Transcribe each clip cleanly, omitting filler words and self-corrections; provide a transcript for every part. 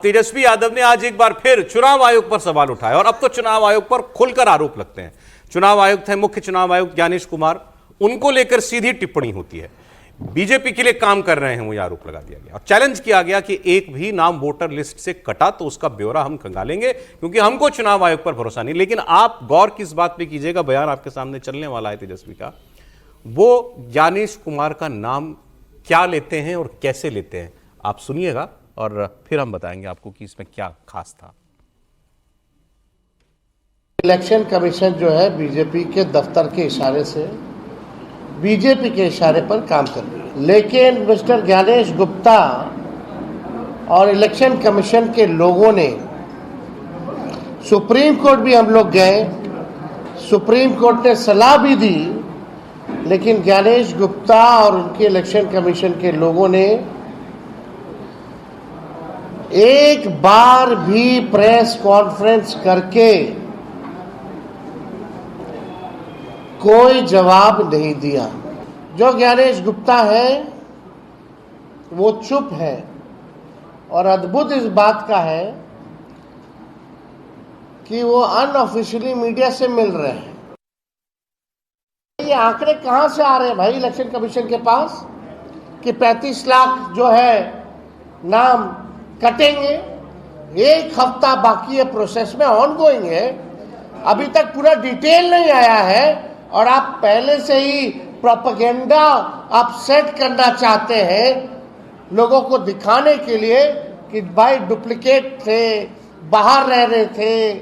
तेजस्वी यादव ने आज एक बार फिर चुनाव आयोग पर सवाल उठाया और अब तो चुनाव आयोग पर खुलकर आरोप लगते हैं। चुनाव आयुक्त है मुख्य चुनाव आयुक्त ज्ञानेश कुमार, उनको लेकर सीधी टिप्पणी होती है। बीजेपी के लिए काम कर रहे हैं, वो आरोप लगा दिया गया और चैलेंज किया गया कि एक भी नाम वोटर लिस्ट से कटा तो उसका ब्यौरा हम खंगालेंगे, क्योंकि हमको चुनाव आयोग पर भरोसा नहीं। लेकिन आप गौर किस बात पे कीजिएगा, बयान आपके सामने चलने वाला है तेजस्वी का, वो ज्ञानेश कुमार का नाम क्या लेते हैं और कैसे लेते हैं, आप सुनिएगा और फिर हम बताएंगे आपको कि इसमें क्या खास था। इलेक्शन कमीशन जो है बीजेपी के दफ्तर के इशारे से, बीजेपी के इशारे पर काम कर रही है, लेकिन मिस्टर ज्ञानेश गुप्ता और इलेक्शन कमीशन के लोगों ने, सुप्रीम कोर्ट भी हम लोग गए, सुप्रीम कोर्ट ने सलाह भी दी, लेकिन ज्ञानेश गुप्ता और उनके इलेक्शन कमीशन के लोगों ने एक बार भी प्रेस कॉन्फ्रेंस करके कोई जवाब नहीं दिया। जो ज्ञानेश गुप्ता है वो चुप है और अद्भुत इस बात का है कि वो अनऑफिशियली मीडिया से मिल रहे हैं। ये आंकड़े कहां से आ रहे हैं भाई इलेक्शन कमीशन के पास कि 35 लाख जो है नाम कटेंगे? एक हफ्ता बाकी है, प्रोसेस में ऑनगोइंग है, अभी तक पूरा डिटेल नहीं आया है और आप पहले से ही प्रोपेगेंडा आप सेट करना चाहते हैं लोगों को दिखाने के लिए कि भाई डुप्लीकेट थे, बाहर रह रहे थे,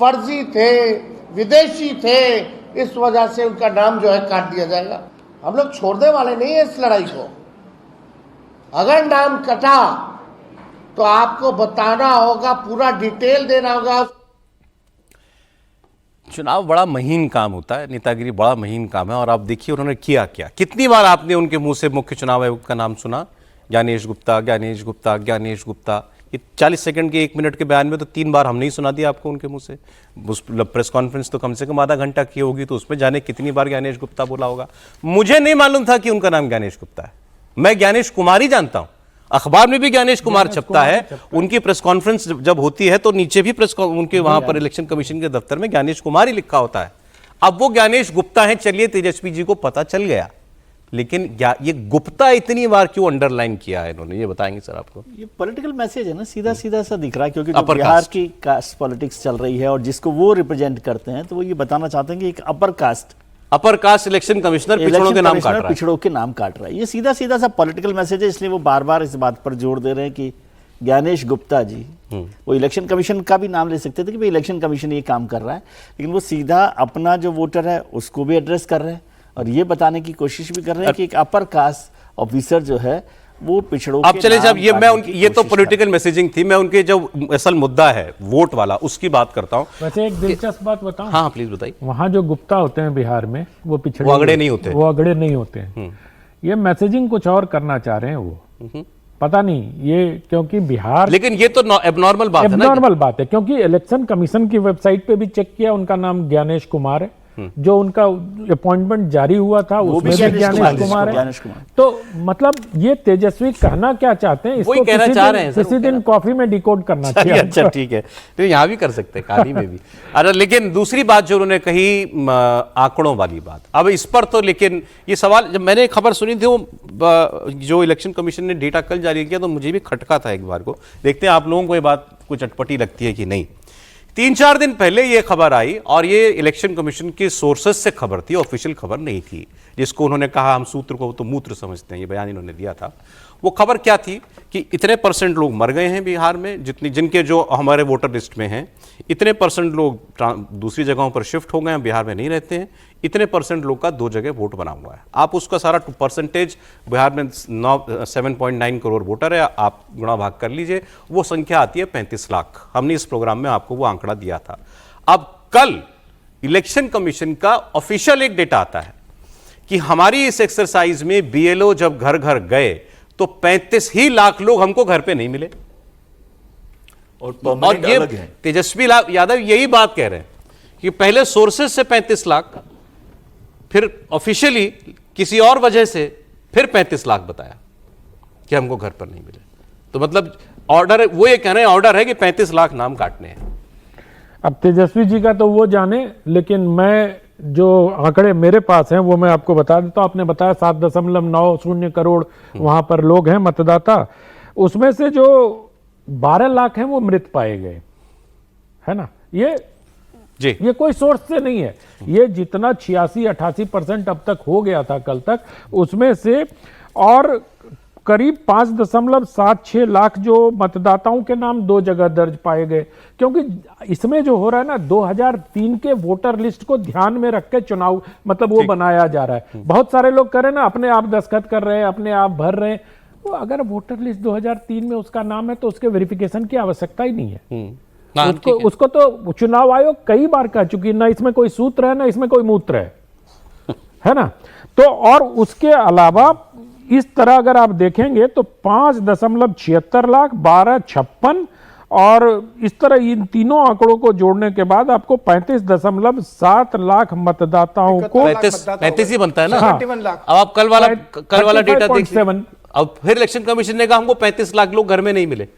फर्जी थे, विदेशी थे, इस वजह से उनका नाम जो है काट दिया जाएगा। हम लोग छोड़ने वाले नहीं है इस लड़ाई को। अगर नाम कटा तो आपको बताना होगा, पूरा डिटेल देना होगा। चुनाव बड़ा महीन काम होता है, नेतागिरी बड़ा महीन काम है और आप देखिए उन्होंने किया क्या। कितनी बार आपने उनके मुंह से मुख्य चुनाव आयुक्त का नाम सुना, ज्ञानेश गुप्ता, ज्ञानेश गुप्ता, ज्ञानेश गुप्ता। ये 40 सेकंड के 1 मिनट के बयान में तो 3 बार हमने ही सुना दिया आपको उनके मुंह से। उस प्रेस कॉन्फ्रेंस तो कम से कम आधा घंटा की होगी, तो उसमें जाने कितनी बार ज्ञानेश गुप्ता बोला होगा। मुझे नहीं मालूम था कि उनका नाम ज्ञानेश गुप्ता है, मैं ज्ञानेश कुमार ही जानता हूं। अखबार में भी ज्ञानेश कुमार छपता है, उनकी प्रेस कॉन्फ्रेंस जब होती है तो नीचे भी उनके वहां पर इलेक्शन कमीशन के दफ्तर में ज्ञानेश कुमार ही लिखा होता है। अब वो ज्ञानेश गुप्ता है, चलिए तेजस्वी जी को पता चल गया, लेकिन ये गुप्ता इतनी बार क्यों अंडरलाइन किया है इन्होंने, ये बताएंगे सर आपको। ये पॉलिटिकल मैसेज है ना, सीधा सीधा सा दिख रहा है, क्योंकि जो बिहार की कास्ट पॉलिटिक्स चल रही है और जिसको वो रिप्रेजेंट करते हैं, तो वो ये बताना चाहते हैं कि एक अपर कास्ट इलेक्शन कमिश्नर पिछड़ों के नाम काट रहा है, पिछड़ों के नाम काट रहा है। ये सीधा सीधा सा पॉलिटिकल मैसेज है, इसलिए वो बार बार इस बात पर जोर दे रहे हैं कि ज्ञानेश गुप्ता जी, वो इलेक्शन कमीशन का भी नाम ले सकते थे कि भाई इलेक्शन कमीशन ये काम कर रहा है, लेकिन वो सीधा अपना जो वोटर है उसको भी एड्रेस कर रहे हैं और ये बताने की कोशिश भी कर रहे हैं कि एक अपर कास्ट ऑफिसर जो है वो पिछड़ों अब चले जब ये तो पॉलिटिकल मैसेजिंग थी, मैं उनके जो असल मुद्दा है वोट वाला उसकी बात करता हूं। वैसे एक दिलचस्प बात बताऊं? हाँ प्लीज बताइए। वहां जो गुप्ता होते हैं बिहार में वो पिछड़े, वो अगड़े नहीं होते, वो अगड़े नहीं होते हैं। ये मैसेजिंग कुछ और करना चाह रहे हैं वो, पता नहीं ये, क्योंकि बिहार, लेकिन ये तो एबनॉर्मल बात है ना, एबनॉर्मल बात है, क्योंकि इलेक्शन कमीशन की वेबसाइट पे भी चेक किया, उनका नाम ज्ञानेश कुमार है, जो उनका अपॉइंटमेंट जारी हुआ था उसमें भी ज्ञानेश कुमार है। तो मतलब ये तेजस्वी कहना क्या चाहते हैं, इसको किसी दिन कॉफी में डिकोड करना चाहिए। अच्छा ठीक है, तो यहाँ भी कर सकते हैं, कहानी में भी। अरे लेकिन दूसरी बात जो उन्होंने कही, आंकड़ों वाली बात, अब इस पर तो, लेकिन ये सवाल जब मैंने खबर सुनी थी, वो जो इलेक्शन कमीशन ने डेटा कल जारी किया, तो मुझे भी खटका था एक बार को। देखते हैं आप लोगों को ये बात कुछ अटपटी लगती है कि नहीं। 3-4 दिन पहले ये खबर आई और ये इलेक्शन कमीशन के सोर्सेस से खबर थी, ऑफिशियल खबर नहीं थी, जिसको उन्होंने कहा हम सूत्र को तो मूत्र समझते हैं, ये बयान इन्होंने दिया था। वो खबर क्या थी कि इतने % लोग मर गए हैं बिहार में, जिनके जो हमारे वोटर लिस्ट में हैं, इतने % लोग दूसरी जगहों पर शिफ्ट हो गए हैं, बिहार में नहीं रहते हैं, इतने % लोग का 2 जगह वोट बना हुआ है। आप उसका सारा परसेंटेज, बिहार में 7.9 करोड़ वोटर है, आप गुणा भाग कर लीजिए, वो संख्या आती है 35 लाख। हमने इस प्रोग्राम में आपको वो आंकड़ा दिया था। अब कल इलेक्शन कमीशन का ऑफिशियल एक डेटा आता है कि हमारी इस एक्सरसाइज में BLO जब घर घर गए तो 35 ही लाख लोग हमको घर पे नहीं मिले। और ये तेजस्वी यादव यही बात कह रहे हैं कि पहले सोर्सेस से 35 लाख, फिर ऑफिशियली किसी और वजह से फिर 35 लाख बताया कि हमको घर पर नहीं मिले। तो मतलब ऑर्डर, वो ये कह रहे हैं ऑर्डर है कि 35 लाख नाम काटने हैं। अब तेजस्वी जी का तो वो जाने, लेकिन मैं जो आंकड़े मेरे पास हैं वो मैं आपको बता देता हूं। आपने बताया 7.90 करोड़ वहां पर लोग हैं मतदाता, उसमें से जो 12 लाख हैं वो मृत पाए गए, है ना। ये कोई सोर्स से नहीं है, ये जितना 86-88% अब तक हो गया था कल तक, उसमें से और करीब 5.76 लाख जो मतदाताओं के नाम 2 जगह दर्ज पाए गए। क्योंकि इसमें जो हो रहा है ना, 2003 के वोटर लिस्ट को ध्यान में रख के चुनाव मतलब वो बनाया जा रहा है। बहुत सारे लोग कर रहे हैं ना, अपने आप दस्तखत कर रहे हैं, अपने आप भर रहे हैं। वो अगर वोटर लिस्ट 2003 में उसका नाम है तो उसके वेरिफिकेशन की आवश्यकता ही नहीं है। उसको तो चुनाव आयोग कई बार कह चुकी, ना इसमें कोई सूत्र है ना इसमें कोई मूत्र है ना। तो और उसके अलावा इस तरह अगर आप देखेंगे तो 5.76 लाख, 1256 और इस तरह इन तीनों आंकड़ों को जोड़ने के बाद आपको 35.7 लाख मतदाताओं को 35 ही बनता है ना। हाँ। अब आप कल वाला डेटा देखिए। अब फिर इलेक्शन कमीशन ने कहा हमको 35 लाख लोग घर में नहीं मिले।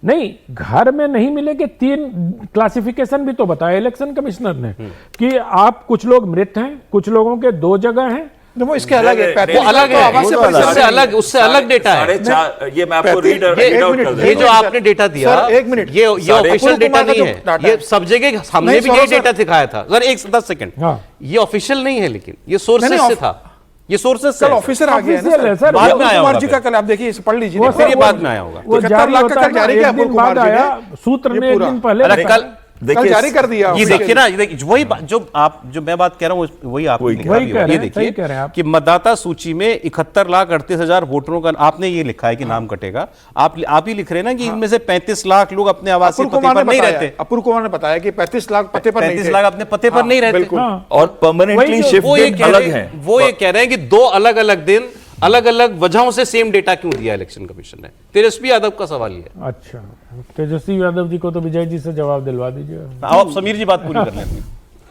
नहीं, घर में नहीं मिले कि 3 क्लासिफिकेशन भी तो बताया इलेक्शन कमिश्नर ने कि आप कुछ लोग मृत हैं, कुछ लोगों के 2 जगह हैं। वो इसके अलग है, वो अलग है, उससे अलग डेटा है। ये मैं आपको रीड आउट कर दूं। ये जो आपने डेटा दिया, एक मिनट, ये ऑफिशियल डेटा नहीं है, ये सब जगह हमने भी ये डेटा दिखाया था। सर 10 सेकंड, ये ऑफिशियल नहीं है, लेकिन ये सोर्सेस से था, ये सोर्सेस से ऑफिसर आ गया है सर, बाद में आया कुमार जी का कल आप देखिए, इसे पढ़ लीजिए, फिर ये बाद में आया होगा। वो जारी होता है, जारी किया कुमार जी ने, सूत्र ने एक दिन पहले कल जारी कर दिया। ये देखिए ना, वही जो मैं बात कह रहा हूँ वही आप ये देखिए कि मतदाता सूची में 71,38,000 वोटरों का आपने ये लिखा है कि नाम कटेगा। आप ही लिख रहे हैं ना कि इनमें से 35 लाख लोग अपने आवासीय पते पर नहीं रहते। अपूर्व कुमार ने बताया कि 35 लाख पते पर 35 लाख अपने पते पर नहीं रहते और परमानेंटली शिफ्टेड अलग हैं। वो ये कह रहे हैं कि 2 अलग-अलग दिन अलग अलग वजहों से सेम डेटा क्यों दिया इलेक्शन कमीशन ने। तेजस्वी यादव का सवाल ये है। अच्छा, तेजस्वी यादव जी को तो विजय जी से जवाब दिलवा दीजिए। आप समीर जी बात पूरी कर लें।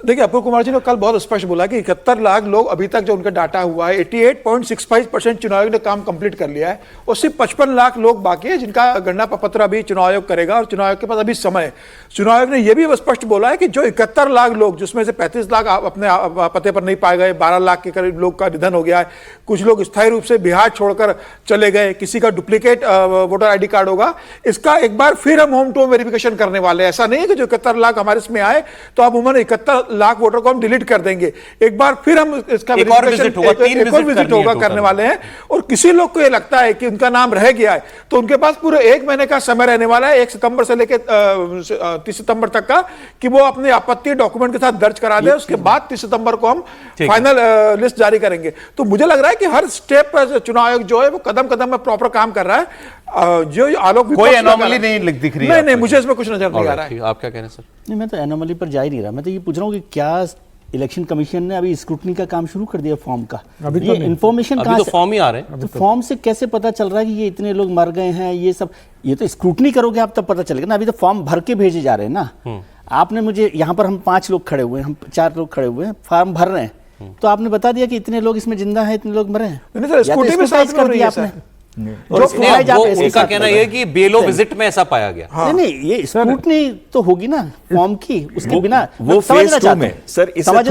देखिए, अपूर्व कुमार जी ने कल बहुत स्पष्ट बोला कि 71 लाख लोग अभी तक जो उनका डाटा हुआ है, 88.65% चुनाव आयोग ने काम कंप्लीट कर लिया है और सिर्फ 55 लाख लोग बाकी है जिनका गणना पत्र अभी चुनाव आयोग करेगा और चुनाव आयोग के पास अभी समय है। चुनाव आयोग ने यह भी स्पष्ट बोला है कि जो 71 लाख लोग, जिसमें से 35 लाख अपने पते पर नहीं पाए गए, 12 लाख के करीब लोग का निधन हो गया है, कुछ लोग स्थायी रूप से बिहार छोड़कर चले गए, किसी का डुप्लीकेट वोटर ID कार्ड होगा, इसका एक बार फिर हम होम टू होम वेरिफिकेशन करने वाले हैं। ऐसा नहीं है कि जो 71 लाख हमारे इसमें आए तो अब उन्होंने 71 लाख वोटर को हम डिलीट कर देंगे। एक बार फिर हम इसका एक और विजिट होगा करने वाले हैं। और किसी लोग को यह लगता है कि उनका नाम रह गया है तो उनके पास पूरे 1 महीने का समय रहने वाला है, 1 सितंबर से लेकर 30 सितंबर तक का, कि वो अपनी आपत्ति डॉक्यूमेंट के साथ दर्ज करा दे। उसके बाद 30 सितंबर को हम फाइनल लिस्ट जारी करेंगे। तो मुझे लग रहा है कि हर स्टेप पर चुनाव आयोग जो है वो कदम में प्रॉपर काम कर रहा है। जो आलोक कोई एनोमली नहीं दिख रही है। नहीं, मुझे इसमें कुछ नजर नहीं आ रहा है। आप क्या कह रहे हैं सर? नहीं, मैं तो एनोमली पर जा ही नहीं रहा। मैं तो ये पूछ रहा हूँ कि क्या इलेक्शन कमीशन ने अभी स्क्रूटनी का काम शुरू कर दिया फॉर्म का? अभी ये इंफॉर्मेशन कहाँ से, फॉर्म ही आ रहे हैं। तो फॉर्म से कैसे पता चल रहा है कि ये इतने लोग मर गए हैं? ये सब ये तो स्क्रूटनी करोगे आप तब पता चलेगा ना। अभी तो फॉर्म भर के भेजे जा रहे हैं ना। आपने मुझे यहाँ पर, हम 5 लोग खड़े हुए हैं, हम 4 लोग खड़े हुए हैं, फॉर्म भर रहे हैं, तो आपने बता दिया कि इतने लोग इसमें जिंदा हैं, इतने लोग मरे हैं। कर दिया आपने। उनका कहना यह है कि बेलो विजिट में ऐसा पाया गया। हाँ। नहीं, ये स्क्रूटनी तो होगी ना फॉर्म की, उसके बिना वो फेज 2 में सर इससे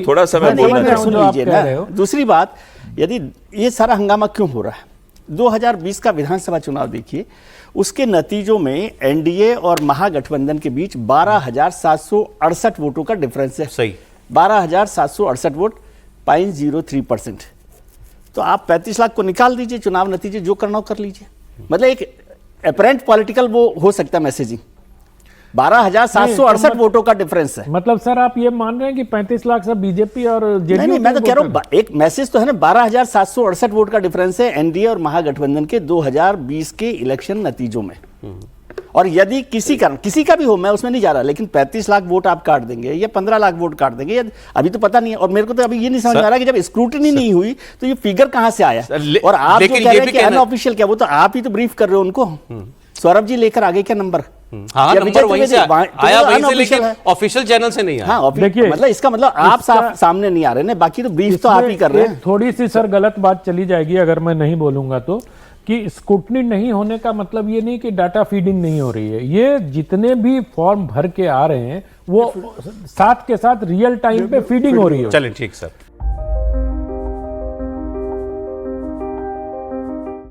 थोड़ा समय बोलना सुन लीजिए ना। दूसरी बात, यदि ये सारा हंगामा क्यों हो रहा है, 2020 का विधानसभा चुनाव देखिए, उसके नतीजों में एनडीए और महागठबंधन के बीच 12,768 वोटों का डिफरेंस है। सही, 12,768 वोट, 0.03%। तो आप 35 लाख को निकाल दीजिए, चुनाव नतीजे जो करना हो कर लीजिए। मतलब एक अपरेंट पॉलिटिकल वो हो सकता है मैसेजिंग। 12,768 वोटों का डिफरेंस है। मतलब सर आप ये मान रहे हैं कि 35 लाख सब बीजेपी और जेडीयू? नहीं, मैं तो कह रहा हूं एक मैसेज तो है ना। 12,768 वोट का डिफरेंस है एनडीए और महागठबंधन के 2020 के इलेक्शन नतीजों में। और यदि किसी का भी हो, मैं उसमें नहीं जा रहा, लेकिन 35 लाख वोट आप काट देंगे या 15 लाख वोट काट देंगे, अभी तो पता नहीं है। और मेरे को तो अभी ये नहीं समझ आ रहा कि जब स्क्रूटनी नहीं हुई तो ये फिगर कहां से आया। और आप जो कह रहे हैं कि अनऑफिशियल, क्या वो तो आप ही तो ब्रीफ कर रहे हो उनको। सौरभ जी लेकर आगे क्या नंबर? हाँ, नंबर वहीं से आया, वहीं से, लेकिन ऑफिशियल चैनल से नहीं आया। हाँ, देखिए, मतलब इसका मतलब आप सामने नहीं आ रहे ना, बाकी तो ब्रीफ तो आप ही कर रहे हैं। थोड़ी सी सर गलत बात चली जाएगी अगर मैं नहीं बोलूंगा तो, कि स्क्रूटनी नहीं होने का मतलब ये नहीं कि डाटा फीडिंग नहीं हो रही है। ये जितने भी फॉर्म भर के आ रहे हैं वो साथ के साथ रियल टाइम पे फीडिंग हो रही है। चलें ठीक सर।